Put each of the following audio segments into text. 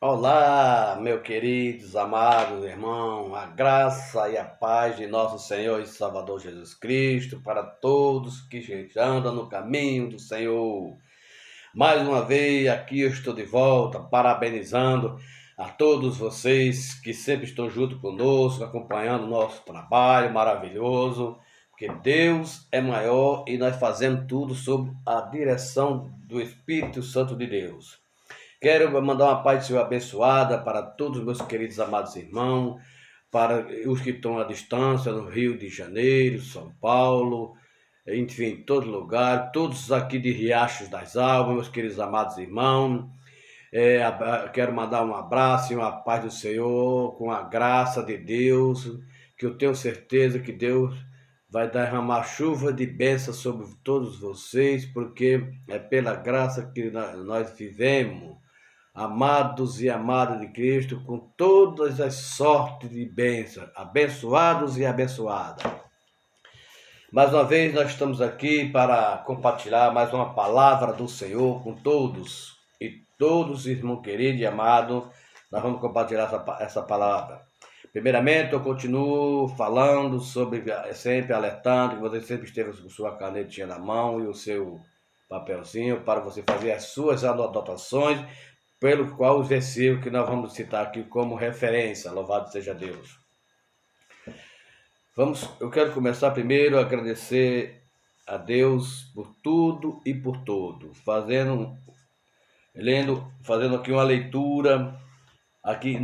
Olá, meus queridos, amados irmãos, a graça e a paz de nosso Senhor e Salvador Jesus Cristo para todos que andam no caminho do Senhor. Mais uma vez, aqui eu estou de volta, parabenizando a todos vocês que sempre estão junto conosco, acompanhando o nosso trabalho maravilhoso, porque Deus é maior e nós fazemos tudo sob a direção do Espírito Santo de Deus. Quero mandar uma paz do Senhor abençoada para todos os meus queridos amados irmãos, para os que estão à distância, no Rio de Janeiro, São Paulo, enfim, todo lugar, todos aqui de Riachos das Almas, meus queridos amados irmãos. Quero mandar um abraço e uma paz do Senhor, com a graça de Deus, que eu tenho certeza que Deus vai derramar chuva de bênção sobre todos vocês, porque é pela graça que nós vivemos, amados e amadas de Cristo, com todas as sortes de bênçãos, abençoados e abençoadas. Mais uma vez nós estamos aqui para compartilhar mais uma palavra do Senhor com todos. E todos, irmão querido e amado, nós vamos compartilhar essa palavra. Primeiramente, eu continuo falando sobre, sempre alertando, que você sempre esteja com sua canetinha na mão e o seu papelzinho para você fazer as suas anotações, pelo qual os versículos que nós vamos citar aqui como referência. Louvado seja Deus. Eu quero começar primeiro a agradecer a Deus por tudo e por todo, fazendo aqui uma leitura aqui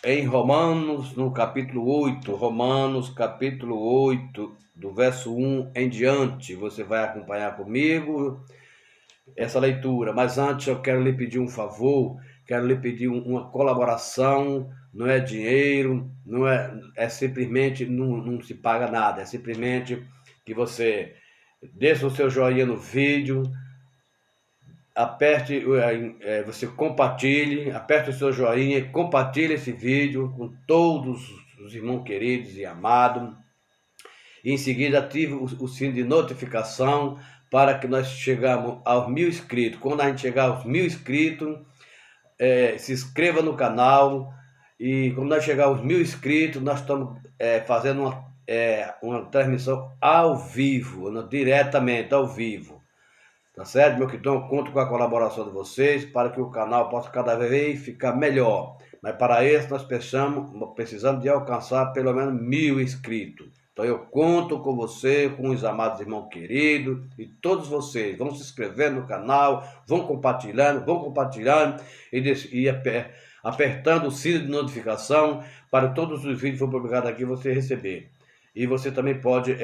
em Romanos, no capítulo 8, Romanos capítulo 8, do verso 1 em diante. Você vai acompanhar comigo essa leitura, mas antes eu quero lhe pedir um favor, quero lhe pedir uma colaboração. Não é dinheiro, não é simplesmente, não se paga nada, é simplesmente que você deixe o seu joinha no vídeo, você compartilhe, aperte o seu joinha e compartilhe esse vídeo com todos os irmãos queridos e amados. E em seguida ative o sino de notificação para que nós chegamos aos 1.000 inscritos. Quando a gente chegar aos 1.000 inscritos, se inscreva no canal. E quando nós chegar aos 1.000 inscritos, nós estamos fazendo uma transmissão ao vivo, diretamente ao vivo. Tá certo, meu querido? Eu conto com a colaboração de vocês para que o canal possa cada vez ficar melhor. Mas para isso nós precisamos de alcançar pelo menos 1.000 inscritos. Então eu conto com você, com os amados irmãos queridos e todos vocês. Vão se inscrevendo no canal, vão compartilhando e apertando o sino de notificação para todos os vídeos que foram publicados aqui você receber. E você também pode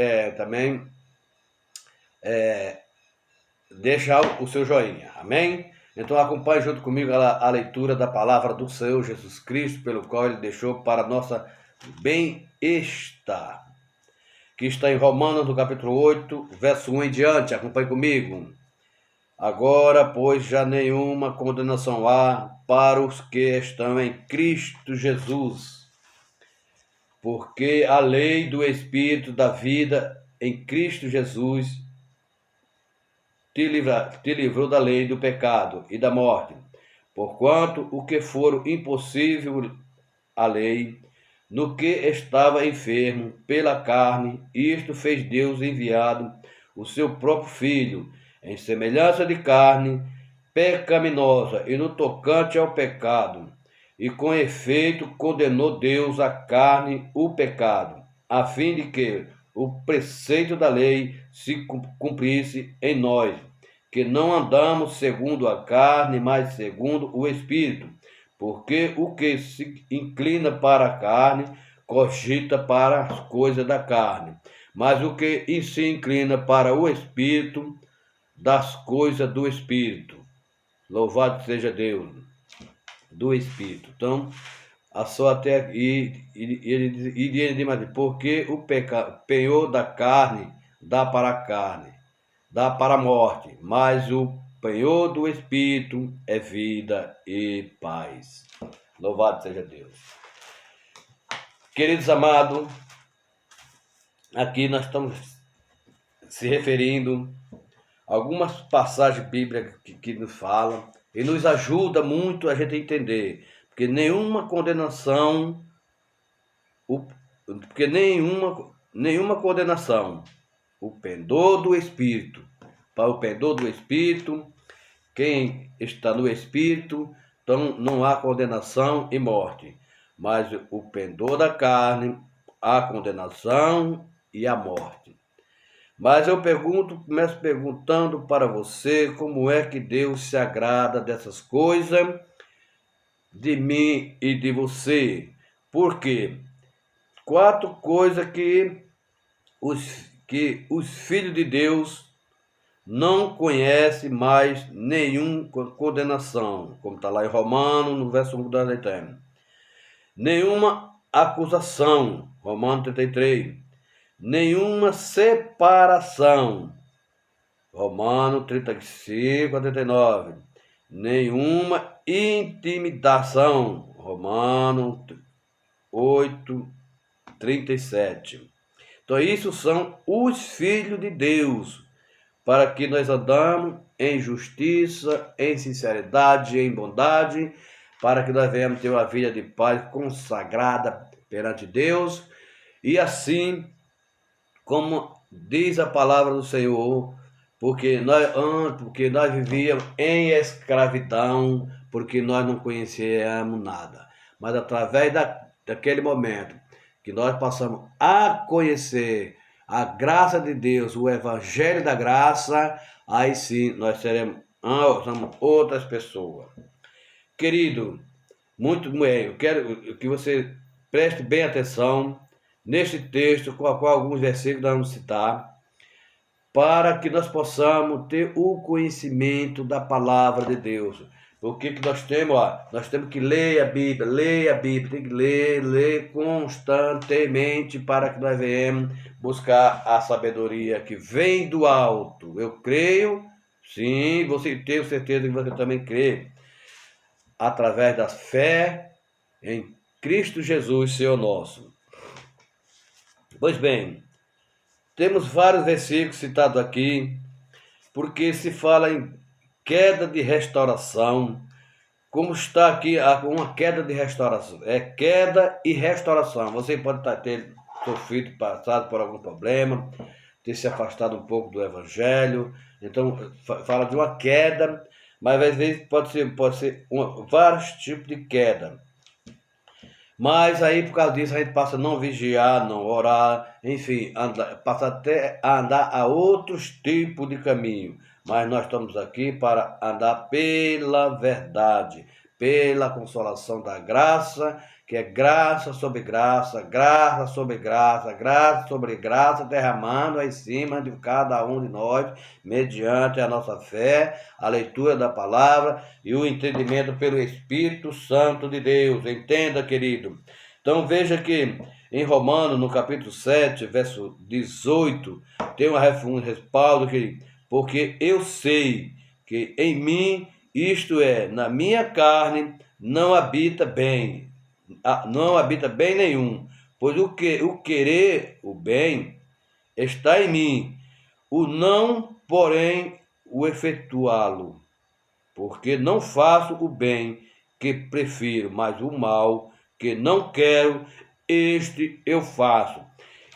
deixar o seu joinha, amém? Então acompanhe junto comigo a leitura da palavra do Senhor Jesus Cristo, pelo qual Ele deixou para nossa bem-estar, que está em Romanos, no capítulo 8, verso 1 em diante. Acompanhe comigo. Agora, pois, já nenhuma condenação há para os que estão em Cristo Jesus, porque a lei do Espírito da vida em Cristo Jesus te livrou da lei do pecado e da morte, porquanto o que for impossível à lei, no que estava enfermo pela carne, isto fez Deus enviado o seu próprio Filho, em semelhança de carne, pecaminosa e no tocante ao pecado, e com efeito condenou Deus a carne, o pecado, a fim de que o preceito da lei se cumprisse em nós, que não andamos segundo a carne, mas segundo o Espírito, porque o que se inclina para a carne, cogita para as coisas da carne, mas o que se inclina para o Espírito, das coisas do Espírito. Louvado seja Deus, do Espírito. Então, só até aqui, ele diz mais, porque o penhor da carne dá para a carne, dá para a morte, mas o penhor do Espírito é vida e paz. Louvado seja Deus. Queridos amados, aqui nós estamos se referindo a algumas passagens bíblicas que nos falam e nos ajuda muito a gente entender, porque nenhuma condenação, porque nenhuma condenação, o pendor do Espírito, para o pendor do Espírito, quem está no Espírito, então não há condenação e morte, mas o pendor da carne, há condenação e a morte. Mas eu começo perguntando para você como é que Deus se agrada dessas coisas, de mim e de você. Por quê? 4 coisas que os filhos de Deus não conhecem mais nenhuma condenação, como está lá em Romanos, no verso 1 da Eterna. Nenhuma acusação, Romanos 33. Nenhuma separação, Romanos 35 a 39. Nenhuma intimidação, Romanos 8, 37. Então, isso são os filhos de Deus, para que nós andamos em justiça, em sinceridade, em bondade, para que nós venhamos ter uma vida de paz consagrada perante Deus, e assim, como diz a palavra do Senhor, porque nós vivíamos em escravidão, porque nós não conhecíamos nada. Mas através daquele momento que nós passamos a conhecer a graça de Deus, o evangelho da graça, aí sim nós somos outras pessoas. Querido, muito bem, eu quero que você preste bem atenção neste texto, com a qual alguns versículos nós vamos citar, para que nós possamos ter o conhecimento da palavra de Deus. O que nós temos? Nós temos que ler a Bíblia, tem que ler constantemente, para que nós venhamos buscar a sabedoria que vem do alto. Eu creio, sim, você tenho certeza que você também crê, através da fé em Cristo Jesus, Senhor nosso. Pois bem, temos vários versículos citados aqui, porque se fala em queda de restauração, como está aqui uma queda de restauração, é queda e restauração. Você pode ter sofrido, passado por algum problema, ter se afastado um pouco do Evangelho, então fala de uma queda, mas às vezes pode ser vários tipos de queda. Mas aí, por causa disso, a gente passa a não vigiar, não orar, enfim, passa até a andar a outros tipos de caminho. Mas nós estamos aqui para andar pela verdade, pela consolação da graça, que é graça sobre graça, graça sobre graça, graça sobre graça, derramando em cima de cada um de nós, mediante a nossa fé, a leitura da palavra e o entendimento pelo Espírito Santo de Deus. Entenda, querido. Então veja que em Romanos, no capítulo 7, verso 18, tem um respaldo que, porque eu sei que em mim, isto é, na minha carne, não habita bem nenhum, pois o querer o bem está em mim, o não, porém, o efetuá-lo, porque não faço o bem que prefiro, mas o mal que não quero, este eu faço.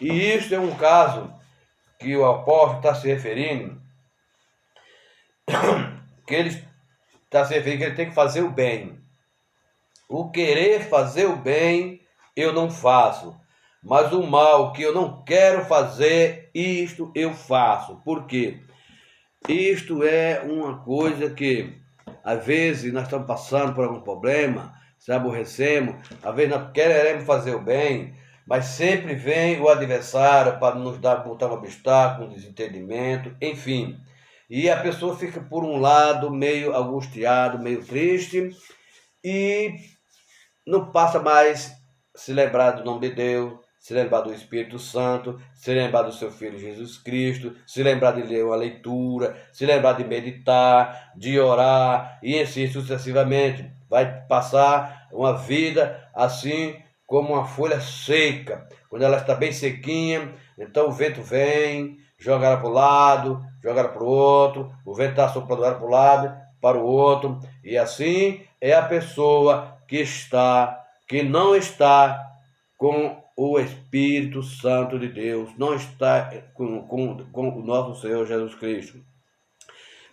E isso é um caso que o apóstolo está se referindo, que ele tem que fazer o bem. O querer fazer o bem, eu não faço. Mas o mal que eu não quero fazer, isto eu faço. Por quê? Isto é uma coisa que, às vezes, nós estamos passando por algum problema, se aborrecemos, às vezes nós queremos fazer o bem, mas sempre vem o adversário para nos botar um obstáculo, um desentendimento, enfim. E a pessoa fica, por um lado, meio angustiado, meio triste, e não passa mais se lembrar do nome de Deus, se lembrar do Espírito Santo, se lembrar do seu Filho Jesus Cristo, se lembrar de ler uma leitura, se lembrar de meditar, de orar, e assim sucessivamente. Vai passar uma vida assim como uma folha seca. Quando ela está bem sequinha, então o vento vem, joga ela para o lado, joga ela para o outro, o vento está soprando ela para o lado, para o outro, e assim é a pessoa que não está com o Espírito Santo de Deus, não está com o nosso Senhor Jesus Cristo.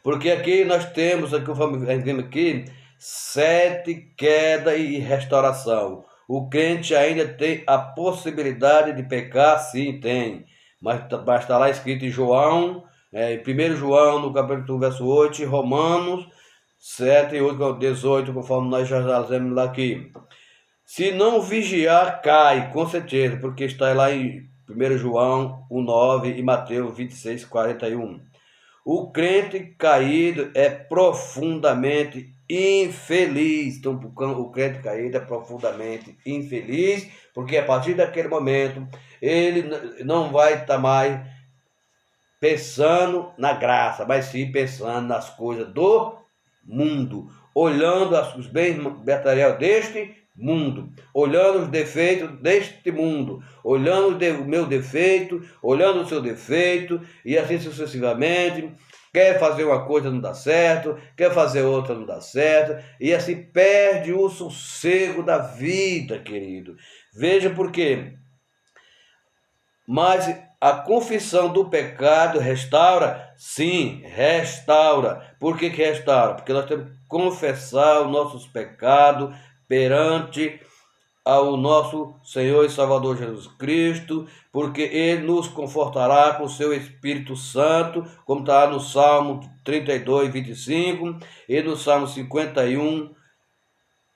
Porque aqui nós temos, aqui, 7 queda e restauração. O crente ainda tem a possibilidade de pecar? Sim, tem. Mas está lá escrito em João, em 1 João, no capítulo verso 8, e Romanos 7, 8, 18, conforme nós já lemos lá aqui. Se não vigiar, cai, com certeza, porque está lá em 1 João 1,9 e Mateus 26, 41. O crente caído é profundamente infeliz. Então, o crente caído é profundamente infeliz, porque a partir daquele momento ele não vai estar mais pensando na graça, mas sim pensando nas coisas do mundo, olhando os bens materiais deste mundo, olhando os defeitos deste mundo, olhando o meu defeito, olhando o seu defeito, e assim sucessivamente. Quer fazer uma coisa, não dá certo, quer fazer outra, não dá certo, e assim perde o sossego da vida, querido. Veja por quê. Mas a confissão do pecado restaura? Sim, restaura. Por que restaura? Porque nós temos que confessar os nossos pecados perante ao nosso Senhor e Salvador Jesus Cristo, porque Ele nos confortará com o seu Espírito Santo, como está no Salmo 32, 25, e no Salmo 51,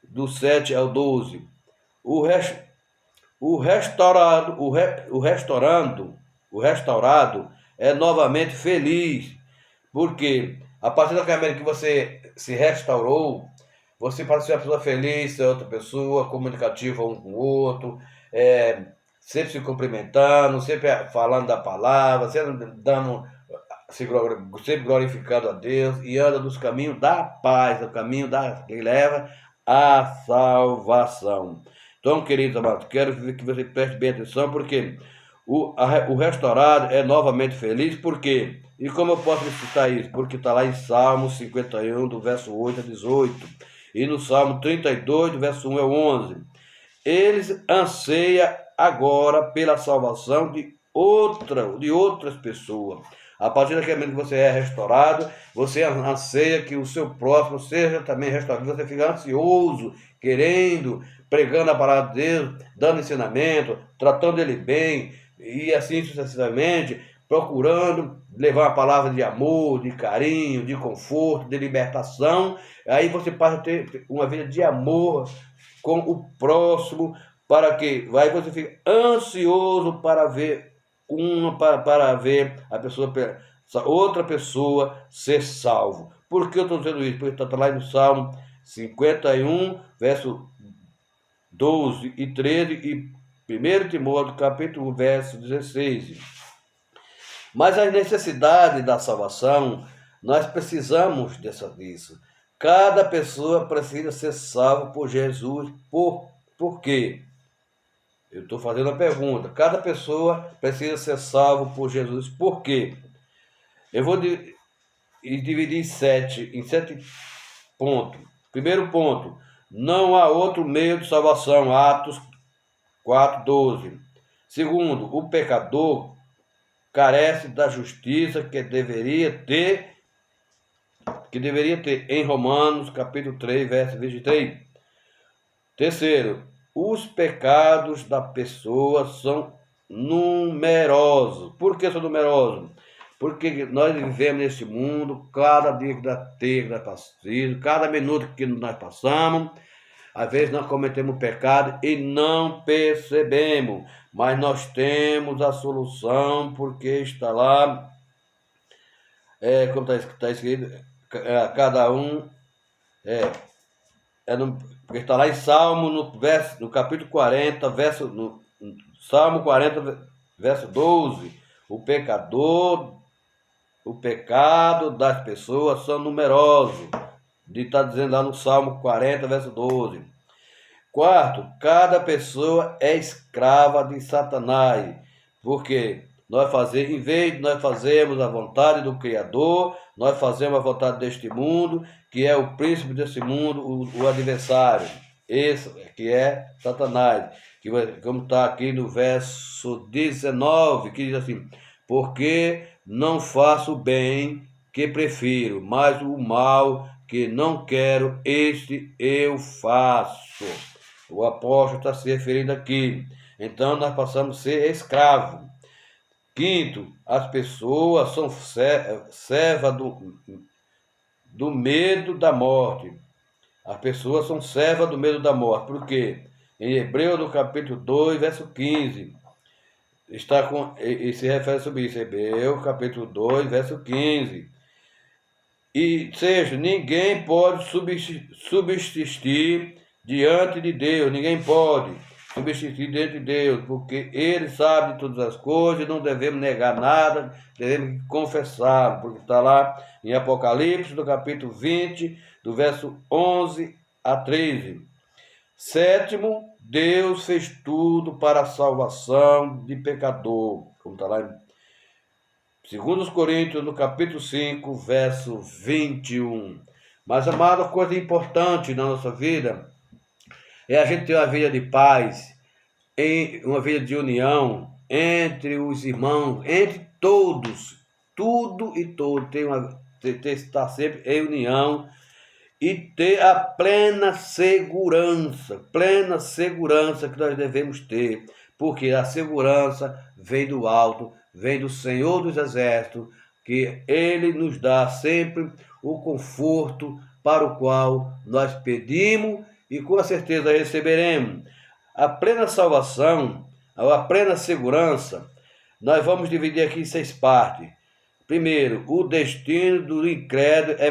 do 7 ao 12. O restaurado é novamente feliz, porque a partir do momento que você se restaurou, você pode ser uma pessoa feliz, ser outra pessoa, comunicativa um com o outro, sempre se cumprimentando, sempre falando da palavra, sempre glorificando a Deus, e anda nos caminhos da paz, o caminho que leva à salvação. Então, queridos amados, quero que você preste bem atenção, porque o restaurado é novamente feliz, por quê? E como eu posso citar isso? Porque está lá em Salmo 51, do verso 8 a 18. E no Salmo 32, do verso 1 ao 11. Eles anseiam agora pela salvação de outras pessoas. A partir daquele momento que você é restaurado, você anseia que o seu próximo seja também restaurado. Você fica ansioso, querendo, pregando a palavra de Deus, dando ensinamento, tratando ele bem, e assim sucessivamente, procurando levar uma palavra de amor, de carinho, de conforto, de libertação. Aí você passa a ter uma vida de amor com o próximo, para que aí você fica ansioso para ver para ver outra pessoa ser salvo. Por que eu estou dizendo isso? Porque está lá no Salmo 51, verso 12 e 13, e 1 Timóteo, capítulo 1, verso 16. Mas a necessidade da salvação, nós precisamos disso. Cada pessoa precisa ser salva por Jesus. Por quê? Eu estou fazendo a pergunta. Cada pessoa precisa ser salvo por Jesus. Por quê? Eu vou dividir em sete pontos. Primeiro ponto, não há outro meio de salvação. Atos 4:12. Segundo, o pecador carece da justiça que deveria ter em Romanos, capítulo 3, verso 23. Terceiro, os pecados da pessoa são numerosos. Por que são numerosos? Porque nós vivemos neste mundo, cada dia que nós passamos, cada minuto que nós passamos, às vezes nós cometemos pecado e não percebemos, mas nós temos a solução, porque está lá, como está escrito, cada um, porque está lá em Salmo, no capítulo 40, Salmo 40, verso 12, o pecado das pessoas são numerosos. Está dizendo lá no Salmo 40, verso 12. Quarto, cada pessoa é escrava de Satanás. Por quê? Em vez de nós fazermos a vontade do Criador, nós fazemos a vontade deste mundo, que é o príncipe desse mundo, o adversário. Esse que é Satanás, que como está aqui no verso 19, que diz assim: porque não faço o bem que prefiro, mas o mal que não quero, este eu faço. O apóstolo está se referindo aqui. Então nós passamos a ser escravos. Quinto, as pessoas são servas do medo da morte. As pessoas são servas do medo da morte. Por quê? Em Hebreus, no capítulo 2, verso 15, e se refere sobre isso. Hebreus, capítulo 2, verso 15. E seja, ninguém pode subsistir diante de Deus. Ninguém pode subsistir diante de Deus, porque Ele sabe de todas as coisas, não devemos negar nada, devemos confessar, porque está lá em Apocalipse, no capítulo 20, do verso 11 a 13. Sétimo, Deus fez tudo para a salvação de pecador, como está lá em 2 Coríntios, no capítulo 5, verso 21. Mas, amado, coisa importante na nossa vida é a gente ter uma vida de paz, uma vida de união entre os irmãos, entre todos, tudo e todo, estar sempre em união e ter a plena segurança que nós devemos ter, porque a segurança vem do alto, vem do Senhor dos Exércitos, que Ele nos dá sempre o conforto para o qual nós pedimos e com certeza receberemos. A plena salvação, a plena segurança, nós vamos dividir aqui em 6 partes. Primeiro, o destino do incrédulo é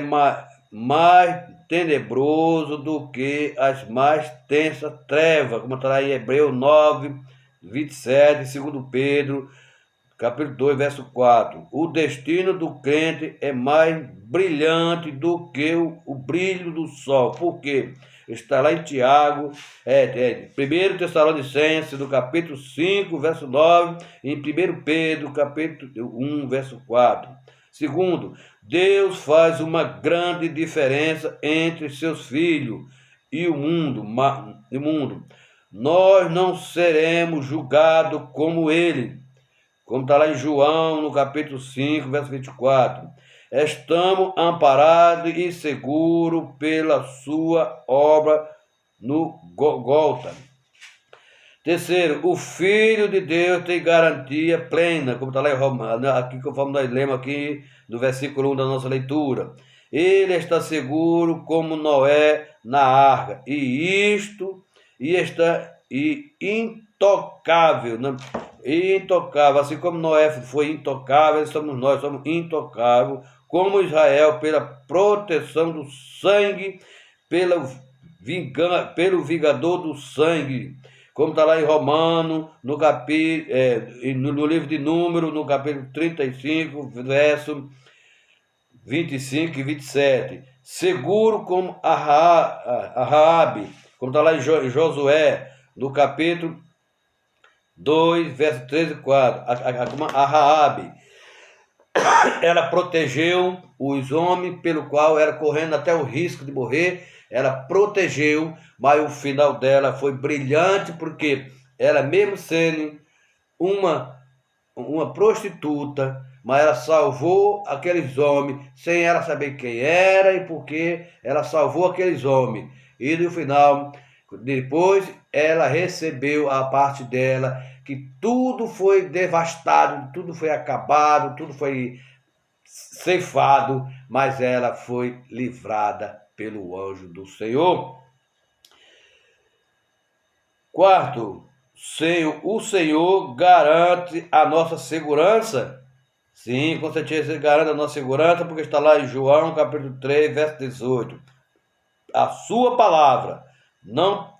mais tenebroso do que as mais tensas trevas, como está lá em Hebreus 9, 27, 2 Pedro, capítulo 2, verso 4. O destino do crente é mais brilhante do que o brilho do sol. Por quê? Está lá em Tiago, 1 Tessalonicenses, no capítulo 5, verso 9, e em 1 Pedro, capítulo 1, verso 4. Segundo, Deus faz uma grande diferença entre seus filhos e o mundo. Nós não seremos julgados como ele. Como está lá em João, no capítulo 5, verso 24. Estamos amparados e seguros pela sua obra no Gólgota. Terceiro, o Filho de Deus tem garantia plena, como está lá em Romanos, aqui conforme nós lemos aqui no versículo 1 da nossa leitura. Ele está seguro como Noé na arca, e intocável, né? Intocável, assim como Noé foi intocável, nós somos intocáveis, como Israel, pela proteção do sangue, pelo vingador do sangue, como está lá em Romano, no livro de Números, no capítulo 35, verso 25 e 27. Seguro como a Raabe, como está lá em Josué, no capítulo 2, verso 13 e 4. A Raabe, ela protegeu os homens, pelo qual era correndo até o risco de morrer. Ela protegeu, mas o final dela foi brilhante, porque ela, mesmo sendo uma prostituta, mas ela salvou aqueles homens, sem ela saber quem era e por que ela salvou aqueles homens. E no final, depois, ela recebeu a parte dela, que tudo foi devastado, tudo foi acabado, tudo foi ceifado, mas ela foi livrada pelo anjo do Senhor. Quarto, o Senhor garante a nossa segurança. Sim, com certeza ele garante a nossa segurança, porque está lá em João, capítulo 3, verso 18. A sua palavra não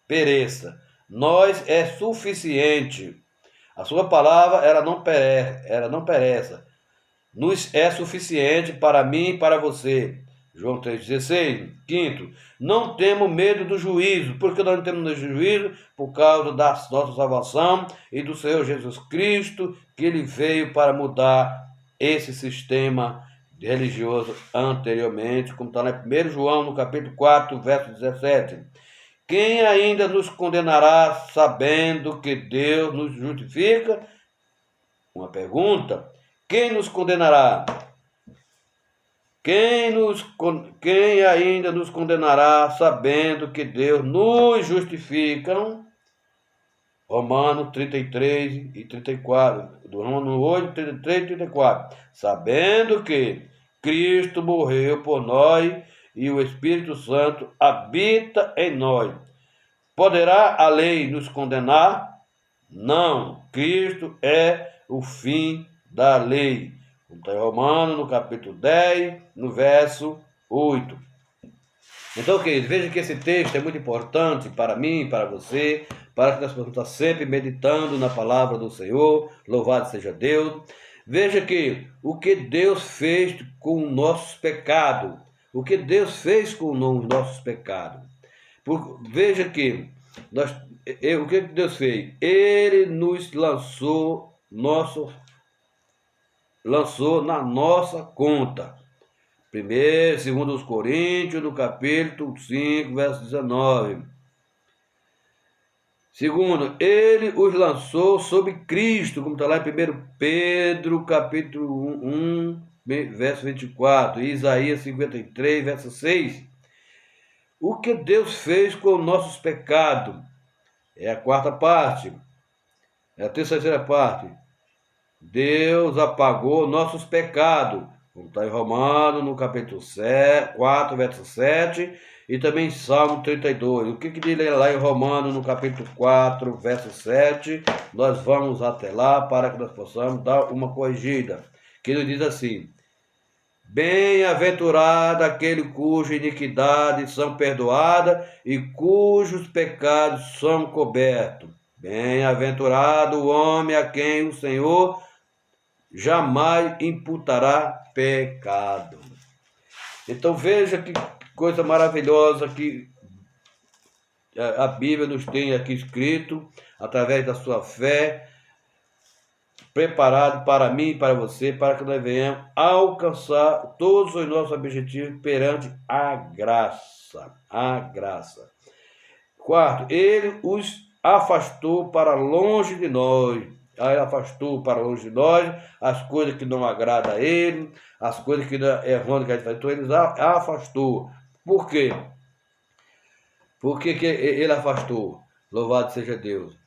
pereça. Nós é suficiente. A sua palavra, ela não pereça. Nos é suficiente para mim e para você. João 3,16. Quinto, não temos medo do juízo. Por que nós não temos medo do juízo? Por causa da nossa salvação e do Senhor Jesus Cristo, que Ele veio para mudar esse sistema religioso anteriormente, como está em 1 João, no capítulo 4, verso 17. Quem ainda nos condenará sabendo que Deus nos justifica? Uma pergunta. Quem nos condenará? Quem ainda nos condenará sabendo que Deus nos justifica? Romanos 33 e 34. Do Romanos 8, 33 e 34. Sabendo que Cristo morreu por nós e o Espírito Santo habita em nós. Poderá a lei nos condenar? Não. Cristo é o fim da lei. Está em Romanos, no capítulo 10, no verso 8. Então, queridos, veja que esse texto é muito importante para mim, para você, para que nós possamos estar sempre meditando na palavra do Senhor. Louvado seja Deus. Veja que o que Deus fez com os nossos pecados. O que Deus fez com os nossos pecados. Veja que o que Deus fez? Ele nos lançou na nossa conta. Primeiro, segundo os Coríntios, no capítulo 5, verso 19. Segundo, ele os lançou sobre Cristo, como está lá em 1 Pedro, capítulo 1, verso 24, e Isaías 53, verso 6. O que Deus fez com nossos pecados? É a quarta parte. É a terceira parte. Deus apagou nossos pecados. Como está em Romanos, no capítulo 4, verso 7, e também em Salmo 32. O que diz lá em Romanos, no capítulo 4, verso 7? Nós vamos até lá para que nós possamos dar uma corrigida. Que ele diz assim: bem-aventurado aquele cuja iniquidades são perdoadas e cujos pecados são cobertos. Bem-aventurado o homem a quem o Senhor jamais imputará pecado. Então veja que coisa maravilhosa que a Bíblia nos tem aqui escrito, através da sua fé, preparado para mim e para você, para que nós venhamos alcançar todos os nossos objetivos perante a graça. A graça. Quarto, ele os afastou para longe de nós. Ele afastou para longe de nós as coisas que não agradam a ele, as coisas que é errôneas que a gente faz. Então ele afastou. Por quê? Por que ele afastou? Louvado seja Deus.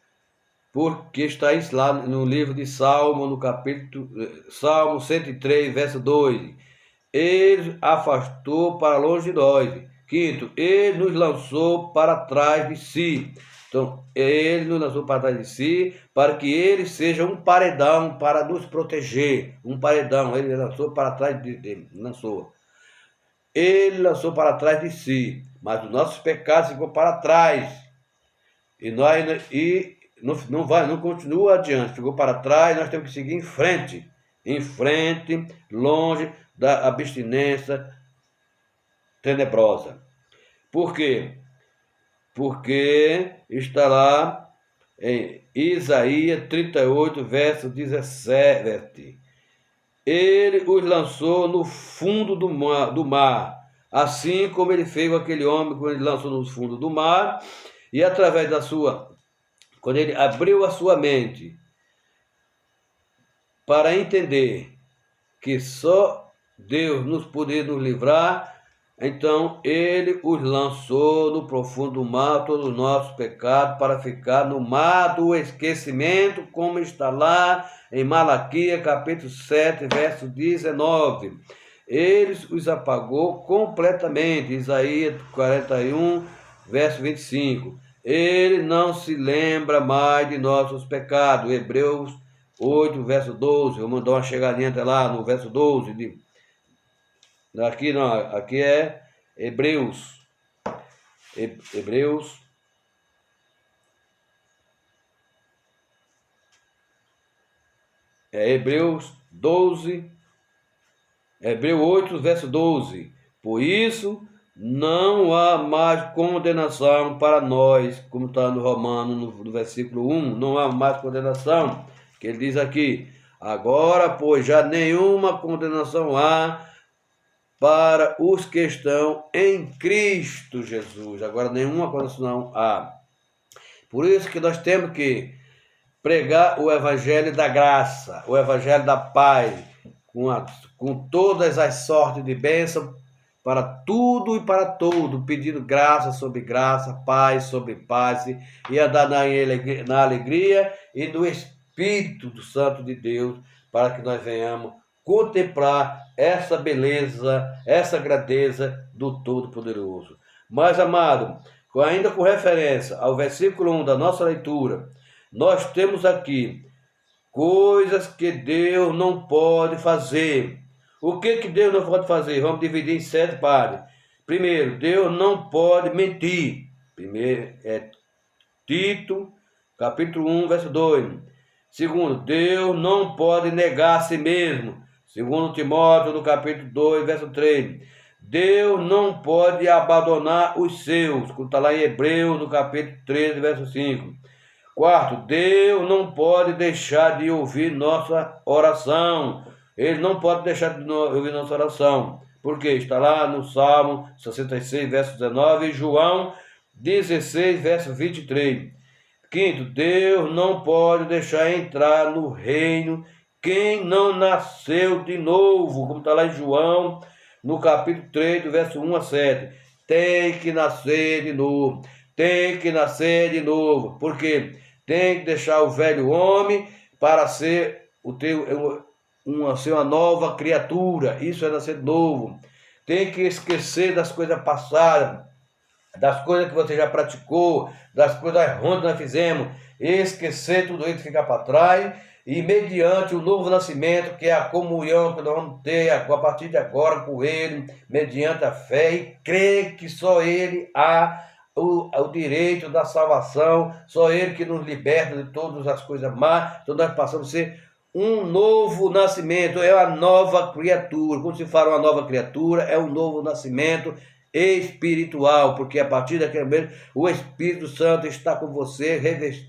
Porque está isso lá no livro de Salmo, no capítulo Salmo 103, verso 2. Ele afastou para longe de nós. Quinto, ele nos lançou para trás de si. Então, ele nos lançou para trás de si, para que ele seja um paredão para nos proteger. Um paredão, ele lançou para trás dele. Ele lançou para trás de si, mas os nossos pecados ficou para trás. E não continua adiante, ficou para trás, nós temos que seguir em frente, longe da abstinência tenebrosa. Por quê? Porque está lá em Isaías 38, verso 17. Ele os lançou no fundo do mar, assim como ele fez com aquele homem, quando ele lançou no fundo do mar, e através quando ele abriu a sua mente para entender que só Deus nos poderia nos livrar, então ele os lançou no profundo mar, todos os nossos pecados, para ficar no mar do esquecimento, como está lá em Malaquias, capítulo 7, verso 19. Ele os apagou completamente, Isaías 41, verso 25. Ele não se lembra mais de nossos pecados, Hebreus 8, verso 12. Eu vou mandar uma chegadinha até lá no verso 12. Aqui não, aqui é Hebreus. Hebreus. Hebreus 12. Hebreus 8, verso 12. Por isso, não há mais condenação para nós, como está no Romano, no versículo 1, não há mais condenação, que ele diz aqui, agora, pois, já nenhuma condenação há para os que estão em Cristo Jesus. Agora, nenhuma condenação há. Por isso que nós temos que pregar o evangelho da graça, o evangelho da paz, com todas as sortes de bênção, para tudo e para todo, pedindo graça sobre graça, paz sobre paz, e andar na alegria e no Espírito do Santo de Deus, para que nós venhamos contemplar essa beleza, essa grandeza do Todo-Poderoso. Mas, amado, ainda com referência ao versículo 1 da nossa leitura, nós temos aqui coisas que Deus não pode fazer. O que Deus não pode fazer? Vamos dividir em 7 partes. Primeiro, Deus não pode mentir. Primeiro é Tito, capítulo 1, verso 2. Segundo, Deus não pode negar a si mesmo. Segundo Timóteo, no capítulo 2, verso 3. Deus não pode abandonar os seus, como está lá em Hebreus, no capítulo 13, verso 5. Quarto, Deus não pode deixar de ouvir nossa oração. Ele não pode deixar de ouvir nossa oração. Porque está lá no Salmo 66, verso 19 e João 16, verso 23. Quinto, Deus não pode deixar entrar no reino quem não nasceu de novo. Como está lá em João, no capítulo 3, do verso 1 a 7. Tem que nascer de novo. Tem que nascer de novo. Porque tem que deixar o velho homem para ser uma nova criatura. Isso é nascer de novo. Tem que esquecer das coisas passadas, das coisas que você já praticou, das coisas ruins que nós fizemos. Esquecer tudo isso, ficar para trás. E mediante o novo nascimento, que é a comunhão que nós vamos ter a partir de agora com Ele, mediante a fé, e crer que só Ele há o direito da salvação, só Ele que nos liberta de todas as coisas más. Então nós passamos a ser um novo nascimento, é uma nova criatura. Quando se fala uma nova criatura, é um novo nascimento espiritual, porque a partir daquele momento o Espírito Santo está com você,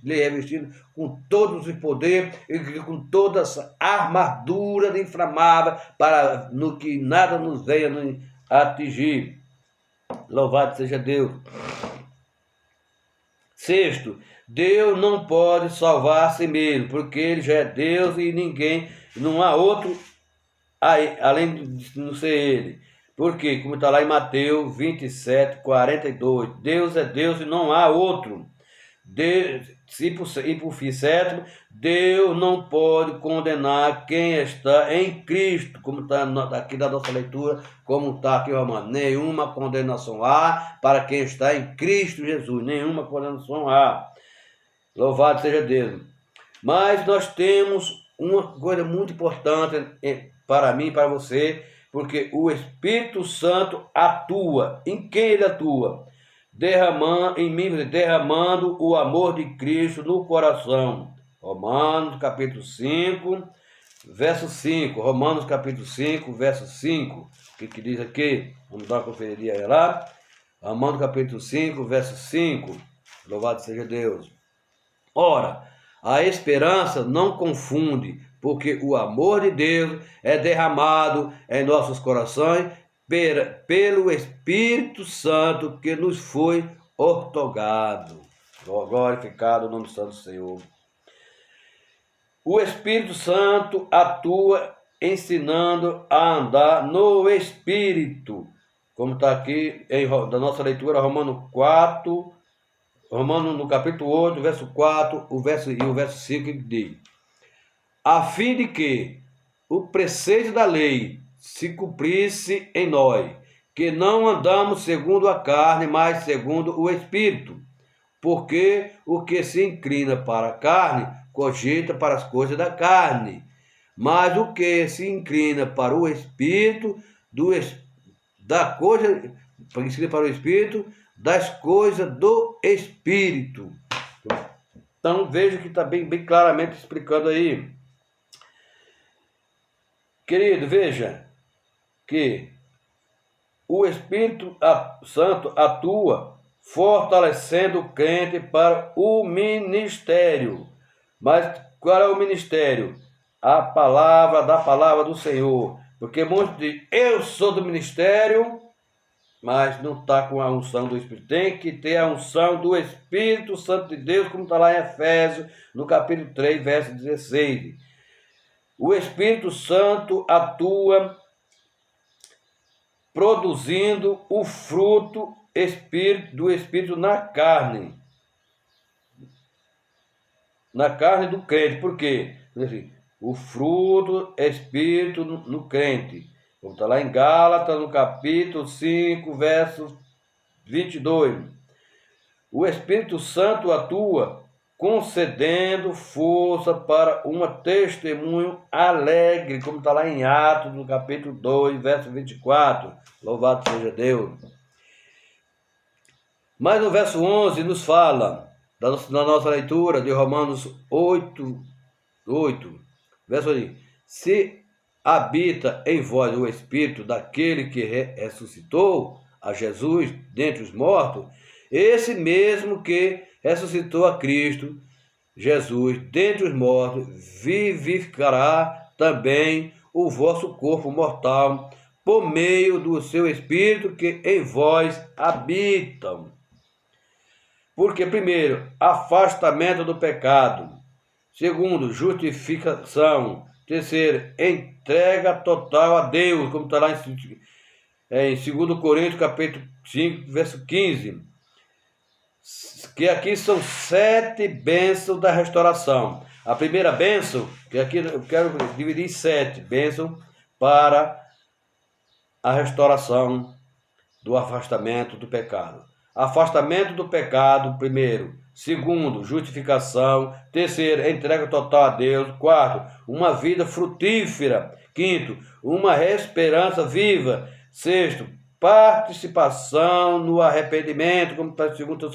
lhe revestido com todos os poderes e com toda essa armadura de inflamável, para no que nada nos venha nos atingir. Louvado seja Deus. Sexto, Deus não pode salvar a si mesmo, porque Ele já é Deus e ninguém, não há outro além de não ser Ele. Porque, como está lá em Mateus 27, 42, Deus é Deus e não há outro. E por fim, sétimo, Deus não pode condenar quem está em Cristo, como está aqui da nossa leitura, como está aqui Romano. Nenhuma condenação há para quem está em Cristo Jesus, nenhuma condenação há. Louvado seja Deus. Mas nós temos uma coisa muito importante para mim e para você, porque o Espírito Santo atua. Em quem ele atua? Derramando o amor de Cristo no coração. Romanos capítulo 5, verso 5. Romanos capítulo 5, verso 5. O que diz aqui? Vamos dar uma conferida lá. Romanos capítulo 5, verso 5. Louvado seja Deus. Ora, a esperança não confunde, porque o amor de Deus é derramado em nossos corações pelo Espírito Santo que nos foi outorgado. Glorificado o nome do Santo Senhor. O Espírito Santo atua ensinando a andar no Espírito, como está aqui da nossa leitura, Romanos no capítulo 8, verso 4, o verso 5, que diz: a fim de que o preceito da lei se cumprisse em nós, que não andamos segundo a carne, mas segundo o Espírito. Porque o que se inclina para a carne, cogita para as coisas da carne, mas o que se inclina para o Espírito, das coisas do Espírito. Então veja que está bem claramente explicando aí. Querido, veja que o Espírito Santo atua fortalecendo o crente para o ministério. Mas qual é o ministério? Da palavra do Senhor. Porque muitos dizem, eu sou do ministério, mas não está com a unção do Espírito. Tem que ter a unção do Espírito Santo de Deus, como está lá em Efésios, no capítulo 3, verso 16. O Espírito Santo atua produzindo o fruto do Espírito na carne do crente. Por quê? O fruto Espírito no crente. Vamos estar lá em Gálatas, no capítulo 5, verso 22. O Espírito Santo atua concedendo força para um testemunho alegre, como está lá em Atos, no capítulo 2, verso 24. Louvado seja Deus. Mas no verso 11 nos fala, na nossa leitura de Romanos 8, verso 1, se habita em vós o Espírito daquele que ressuscitou a Jesus dentre os mortos, esse mesmo que ressuscitou a Cristo Jesus dentre os mortos, vivificará também o vosso corpo mortal por meio do seu Espírito que em vós habitam. Porque, primeiro, afastamento do pecado. Segundo, justificação. Terceiro, entrega total a Deus, como está lá em 2 Coríntios, capítulo 5, verso 15. Que aqui são 7 bênçãos da restauração. A primeira bênção, que aqui eu quero dividir em 7 bênçãos para a restauração do afastamento do pecado. Afastamento do pecado, primeiro. Segundo, justificação. Terceiro, entrega total a Deus. Quarto, uma vida frutífera. Quinto, uma esperança viva. Sexto, participação no arrependimento, como está em 2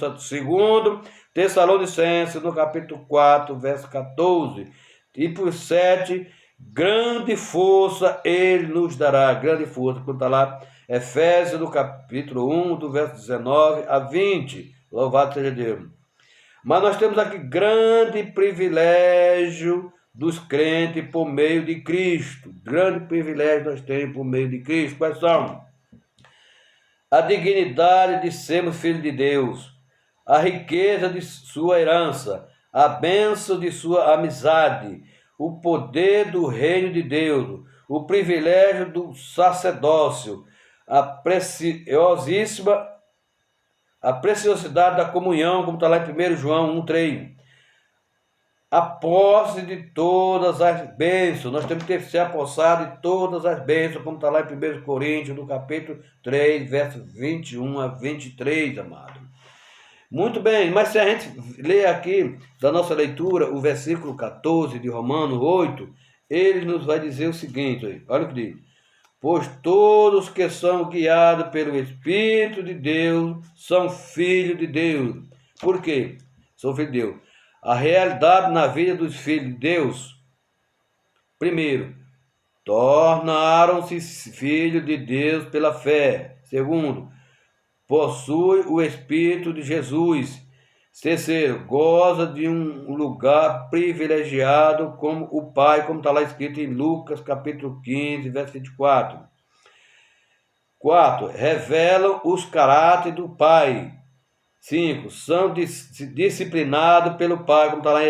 Tessalonicenses, no capítulo 4, verso 14. E por 7, grande força ele nos dará. Grande força, como está lá, Efésios, no capítulo 1, do verso 19 a 20. Louvado seja Deus. Mas nós temos aqui grande privilégio dos crentes por meio de Cristo. Grande privilégio nós temos por meio de Cristo. Quais são? A dignidade de sermos filhos de Deus, a riqueza de sua herança, a bênção de sua amizade, o poder do reino de Deus, o privilégio do sacerdócio, a preciosidade da comunhão, como está lá em 1 João 1,3. A posse de todas as bênçãos. Nós temos que ser apossados de todas as bênçãos, como está lá em 1 Coríntios, no capítulo 3, versos 21 a 23, amado. Muito bem, mas se a gente ler aqui da nossa leitura o versículo 14 de Romanos 8, ele nos vai dizer o seguinte, olha o que diz. Pois todos que são guiados pelo Espírito de Deus são filhos de Deus. Por quê? São filhos de Deus. A realidade na vida dos filhos de Deus, primeiro, tornaram-se filhos de Deus pela fé. Segundo, possui o Espírito de Jesus. Terceiro, goza de um lugar privilegiado como o Pai, como está lá escrito em Lucas, capítulo 15, verso 24. Quarto, revelam os caráteres do Pai. 5, são disciplinados pelo Pai, como está lá em